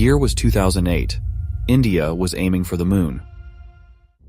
year was 2008. India was aiming for the moon.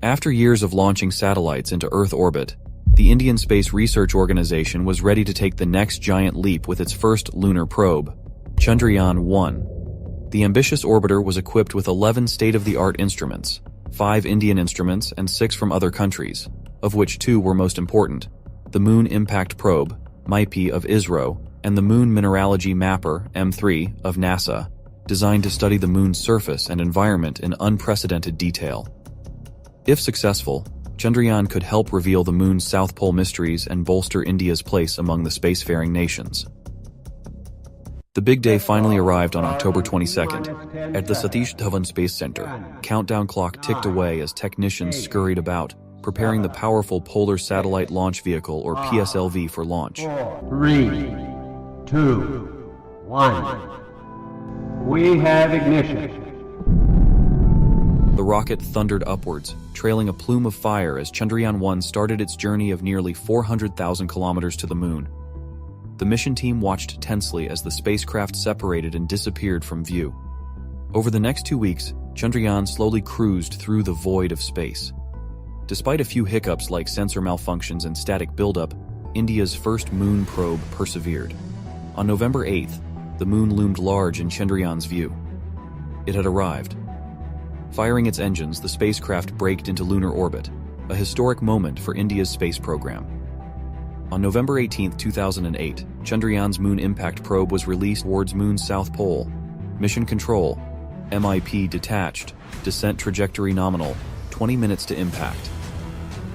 After years of launching satellites into Earth orbit, the Indian Space Research Organization was ready to take the next giant leap with its first lunar probe, Chandrayaan-1. The ambitious orbiter was equipped with 11 state-of-the-art instruments, 5 Indian instruments and 6 from other countries, of which 2 were most important: the Moon Impact Probe, MIPI of ISRO, and the Moon Mineralogy Mapper, M3, of NASA, designed to study the moon's surface and environment in unprecedented detail. If successful, Chandrayaan could help reveal the moon's South Pole mysteries and bolster India's place among the spacefaring nations. The big day finally arrived on October 22nd. At the Satish Dhawan Space Center, countdown clock ticked away as technicians scurried about, preparing the powerful Polar Satellite Launch Vehicle, or PSLV, for launch. 3, 2, 1. We have ignition. The rocket thundered upwards, trailing a plume of fire as Chandrayaan-1 started its journey of nearly 400,000 kilometers to the moon. The mission team watched tensely as the spacecraft separated and disappeared from view. Over the next 2 weeks, Chandrayaan slowly cruised through the void of space. Despite a few hiccups like sensor malfunctions and static buildup, India's first moon probe persevered. On November 8th, the moon loomed large in Chandrayaan's view. It had arrived. Firing its engines, the spacecraft braked into lunar orbit, a historic moment for India's space program. On November 18, 2008, Chandrayaan's Moon Impact Probe was released towards Moon's South Pole. Mission Control, MIP detached, descent trajectory nominal, 20 minutes to impact.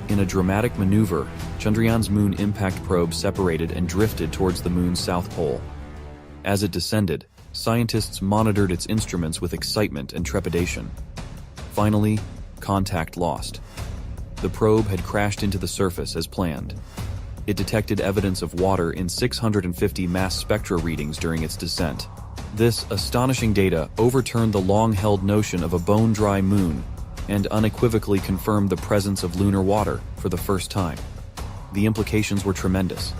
In a dramatic maneuver, Chandrayaan's Moon Impact Probe separated and drifted towards the Moon's South Pole. As it descended, scientists monitored its instruments with excitement and trepidation. Finally, contact lost. The probe had crashed into the surface as planned. It detected evidence of water in 650 mass spectra readings during its descent. This astonishing data overturned the long-held notion of a bone-dry moon and unequivocally confirmed the presence of lunar water for the first time. The implications were tremendous.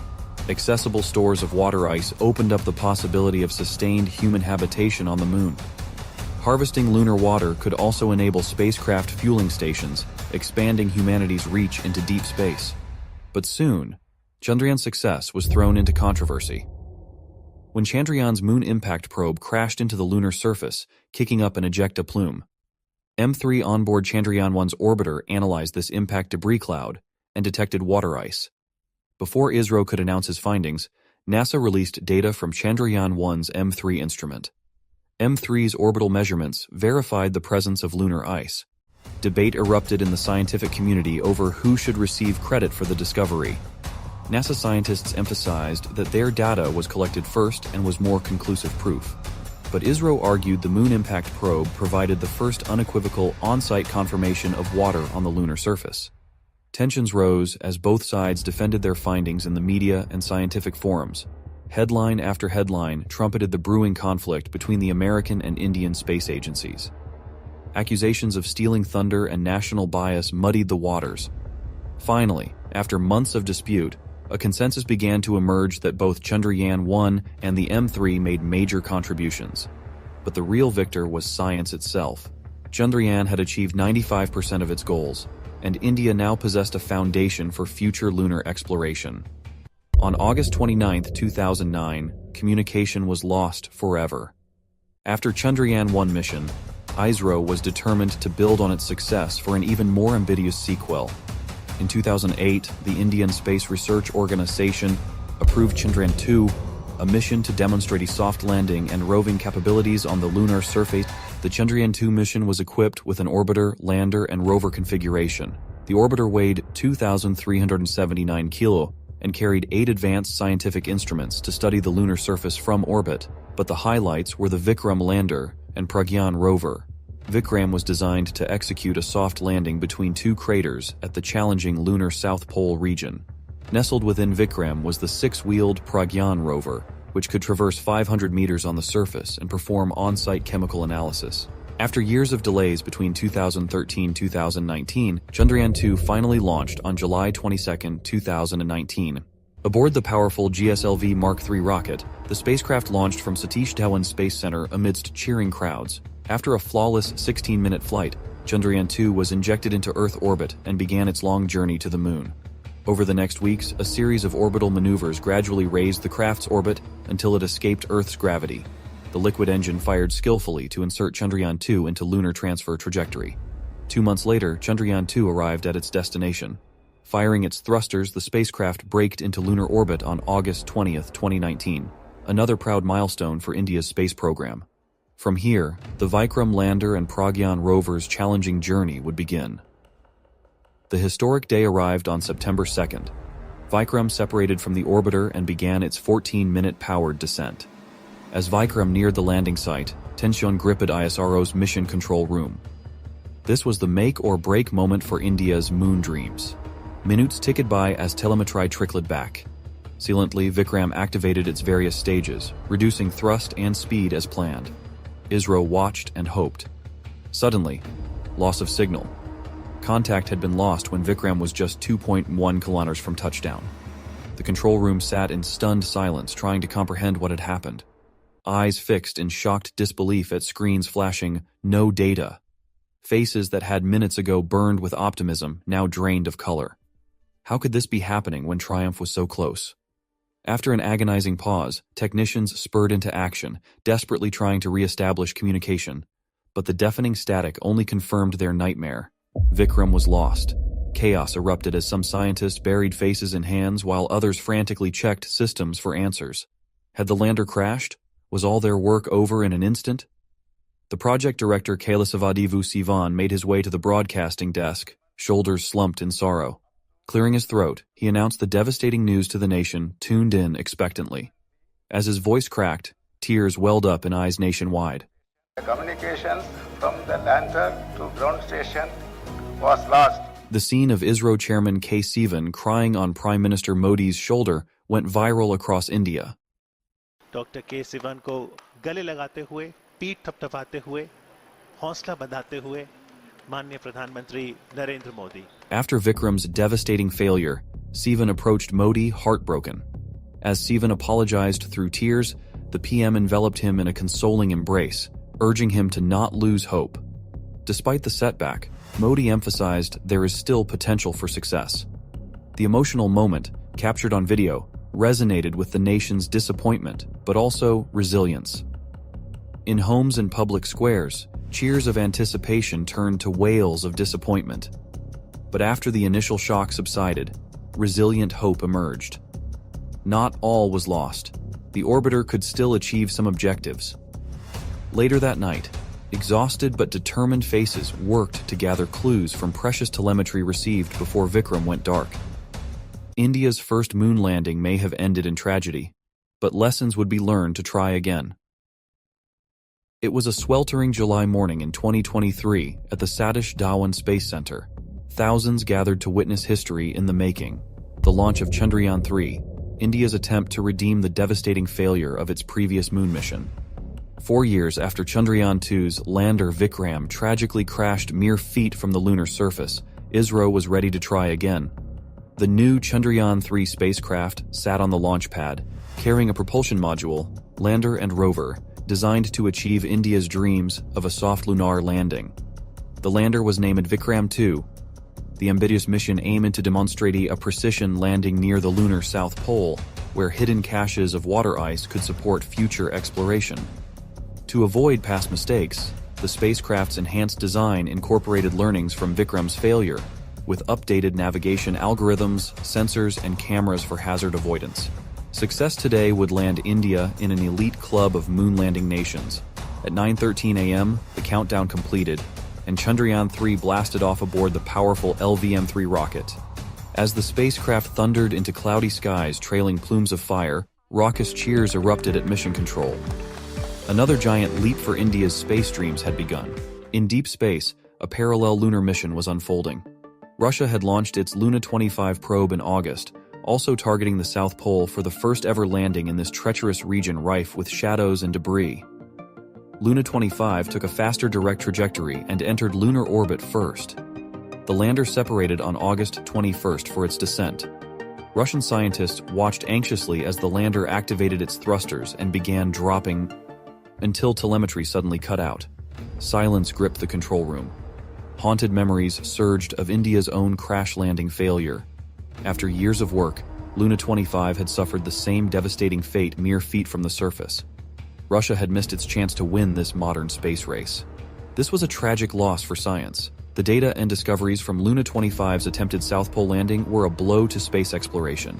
Accessible stores of water ice opened up the possibility of sustained human habitation on the moon. Harvesting lunar water could also enable spacecraft fueling stations, expanding humanity's reach into deep space. But soon, Chandrayaan's success was thrown into controversy. When Chandrayaan's Moon Impact Probe crashed into the lunar surface, kicking up an ejecta plume, M3 onboard Chandrayaan-1's orbiter analyzed this impact debris cloud and detected water ice. Before ISRO could announce his findings, NASA released data from Chandrayaan-1's M3 instrument. M3's orbital measurements verified the presence of lunar ice. Debate erupted in the scientific community over who should receive credit for the discovery. NASA scientists emphasized that their data was collected first and was more conclusive proof. But ISRO argued the Moon Impact Probe provided the first unequivocal on-site confirmation of water on the lunar surface. Tensions rose as both sides defended their findings in the media and scientific forums. Headline after headline trumpeted the brewing conflict between the American and Indian space agencies. Accusations of stealing thunder and national bias muddied the waters. Finally, after months of dispute, a consensus began to emerge that both Chandrayaan-1 and the M3 made major contributions. But the real victor was science itself. Chandrayaan had achieved 95% of its goals, and India now possessed a foundation for future lunar exploration. On August 29, 2009, communication was lost forever. After Chandrayaan-1 mission, ISRO was determined to build on its success for an even more ambitious sequel. In 2008, the Indian Space Research Organization approved Chandrayaan-2, a mission to demonstrate a soft landing and roving capabilities on the lunar surface. The Chandrayaan-2 mission was equipped with an orbiter, lander, and rover configuration. The orbiter weighed 2,379 kilo and carried 8 advanced scientific instruments to study the lunar surface from orbit, but the highlights were the Vikram lander and Pragyan rover. Vikram was designed to execute a soft landing between 2 craters at the challenging lunar South Pole region. Nestled within Vikram was the 6-wheeled Pragyan rover, which could traverse 500 meters on the surface and perform on-site chemical analysis. After years of delays between 2013-2019, Chandrayaan-2 finally launched on July 22, 2019. Aboard the powerful GSLV Mark III rocket, the spacecraft launched from Satish Dhawan Space Center amidst cheering crowds. After a flawless 16-minute flight, Chandrayaan-2 was injected into Earth orbit and began its long journey to the Moon. Over the next weeks, a series of orbital maneuvers gradually raised the craft's orbit until it escaped Earth's gravity. The liquid engine fired skillfully to insert Chandrayaan-2 into lunar transfer trajectory. 2 months later, Chandrayaan-2 arrived at its destination. Firing its thrusters, the spacecraft braked into lunar orbit on August 20, 2019, another proud milestone for India's space program. From here, the Vikram lander and Pragyan rover's challenging journey would begin. The historic day arrived on September 2nd. Vikram separated from the orbiter and began its 14-minute powered descent. As Vikram neared the landing site, tension gripped ISRO's mission control room. This was the make-or-break moment for India's moon dreams. Minutes ticked by as telemetry trickled back. Silently, Vikram activated its various stages, reducing thrust and speed as planned. ISRO watched and hoped. Suddenly, loss of signal. Contact had been lost when Vikram was just 2.1 kilometers from touchdown. The control room sat in stunned silence, trying to comprehend what had happened. Eyes fixed in shocked disbelief at screens flashing "no data." Faces that had minutes ago burned with optimism now drained of color. How could this be happening when triumph was so close? After an agonizing pause, technicians spurred into action, desperately trying to re-establish communication. But the deafening static only confirmed their nightmare. Vikram was lost. Chaos erupted as some scientists buried faces in hands while others frantically checked systems for answers. Had the lander crashed? Was all their work over in an instant? The project director Kailasavadivu Sivan made his way to the broadcasting desk, shoulders slumped in sorrow. Clearing his throat, he announced the devastating news to the nation, tuned in expectantly. As his voice cracked, tears welled up in eyes nationwide. The communications from the lander to ground station was lost. The scene of ISRO chairman K. Sivan crying on Prime Minister Modi's shoulder went viral across India. Doctor के सिवन को गले लगाते हुए, पीठ थपथपाते हुए, हौसला बंधाते हुए माननीय प्रधानमंत्री Narendra Modi. After Vikram's devastating failure, Sivan approached Modi heartbroken. As Sivan apologized through tears, the PM enveloped him in a consoling embrace, urging him to not lose hope. Despite the setback, Modi emphasized there is still potential for success. The emotional moment, captured on video, resonated with the nation's disappointment, but also resilience. In homes and public squares, cheers of anticipation turned to wails of disappointment. But after the initial shock subsided, resilient hope emerged. Not all was lost. The orbiter could still achieve some objectives. Later that night, exhausted but determined faces worked to gather clues from precious telemetry received before Vikram went dark. India's first moon landing may have ended in tragedy, but lessons would be learned to try again. It was a sweltering July morning in 2023 at the Satish Dhawan Space Center. Thousands gathered to witness history in the making, the launch of Chandrayaan-3, India's attempt to redeem the devastating failure of its previous moon mission. 4 years after Chandrayaan-2's lander Vikram tragically crashed mere feet from the lunar surface, ISRO was ready to try again. The new Chandrayaan-3 spacecraft sat on the launch pad, carrying a propulsion module, lander and rover, designed to achieve India's dreams of a soft lunar landing. The lander was named Vikram-2. The ambitious mission aimed to demonstrate a precision landing near the lunar South Pole, where hidden caches of water ice could support future exploration. To avoid past mistakes, the spacecraft's enhanced design incorporated learnings from Vikram's failure, with updated navigation algorithms, sensors, and cameras for hazard avoidance. Success today would land India in an elite club of moon landing nations. At 9:13 a.m., the countdown completed, and Chandrayaan-3 blasted off aboard the powerful LVM-3 rocket. As the spacecraft thundered into cloudy skies trailing plumes of fire, raucous cheers erupted at mission control. Another giant leap for India's space dreams had begun. In deep space, a parallel lunar mission was unfolding. Russia had launched its Luna-25 probe in August, also targeting the South Pole for the first ever landing in this treacherous region rife with shadows and debris. Luna-25 took a faster direct trajectory and entered lunar orbit first. The lander separated on August 21st for its descent. Russian scientists watched anxiously as the lander activated its thrusters and began dropping until telemetry suddenly cut out. Silence gripped the control room. Haunted memories surged of India's own crash landing failure. After years of work, Luna 25 had suffered the same devastating fate mere feet from the surface. Russia had missed its chance to win this modern space race. This was a tragic loss for science. The data and discoveries from Luna 25's attempted South Pole landing were a blow to space exploration.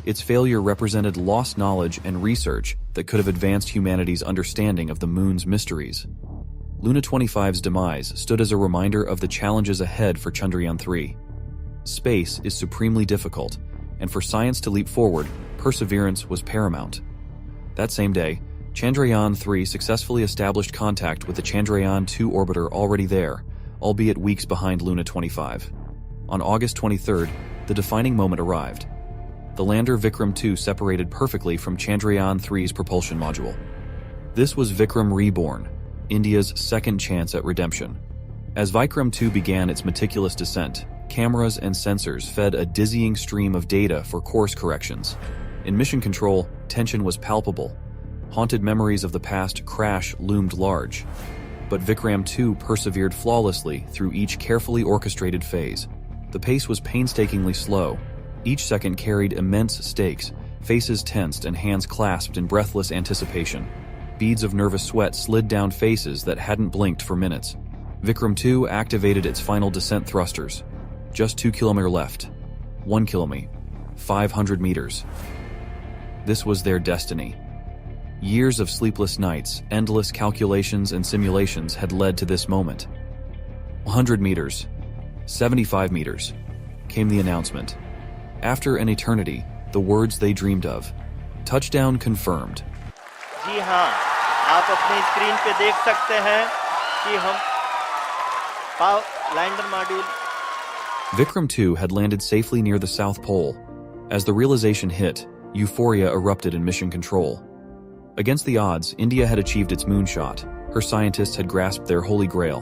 Its failure represented lost knowledge and research that could have advanced humanity's understanding of the moon's mysteries. Luna 25's demise stood as a reminder of the challenges ahead for Chandrayaan 3. Space is supremely difficult, and for science to leap forward, perseverance was paramount. That same day, Chandrayaan 3 successfully established contact with the Chandrayaan 2 orbiter already there, albeit weeks behind Luna 25. On August 23rd, the defining moment arrived. The lander Vikram 2 separated perfectly from Chandrayaan 3's propulsion module. This was Vikram Reborn, India's second chance at redemption. As Vikram 2 began its meticulous descent, cameras and sensors fed a dizzying stream of data for course corrections. In mission control, tension was palpable. Haunted memories of the past crash loomed large. But Vikram 2 persevered flawlessly through each carefully orchestrated phase. The pace was painstakingly slow. Each second carried immense stakes, faces tensed and hands clasped in breathless anticipation. Beads of nervous sweat slid down faces that hadn't blinked for minutes. Vikram 2 activated its final descent thrusters. Just 2 kilometers left. 1 kilometer. 500 meters. This was their destiny. Years of sleepless nights, endless calculations and simulations had led to this moment. 100 meters. 75 meters. Came the announcement. After an eternity, the words they dreamed of. Touchdown confirmed. जी हाँ, आप अपनी screen पे देख सकते हैं कि हम lander module Vikram 2 had landed safely near the South Pole. As the realization hit, euphoria erupted in mission control. Against the odds, India had achieved its moonshot. Her scientists had grasped their holy grail.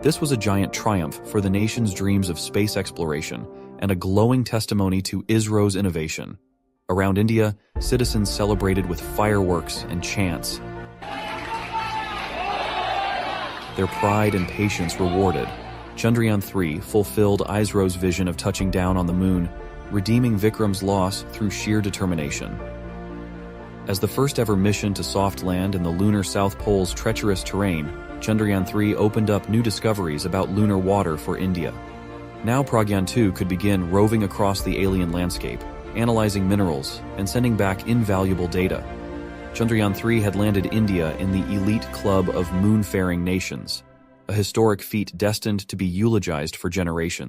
This was a giant triumph for the nation's dreams of space exploration and a glowing testimony to ISRO's innovation. Around India, citizens celebrated with fireworks and chants. Their pride and patience rewarded. Chandrayaan 3 fulfilled ISRO's vision of touching down on the moon, redeeming Vikram's loss through sheer determination. As the first ever mission to soft land in the lunar South Pole's treacherous terrain, Chandrayaan 3 opened up new discoveries about lunar water for India. Now Pragyan 2 could begin roving across the alien landscape, analyzing minerals, and sending back invaluable data. Chandrayaan 3 had landed India in the elite club of moonfaring nations, a historic feat destined to be eulogized for generations.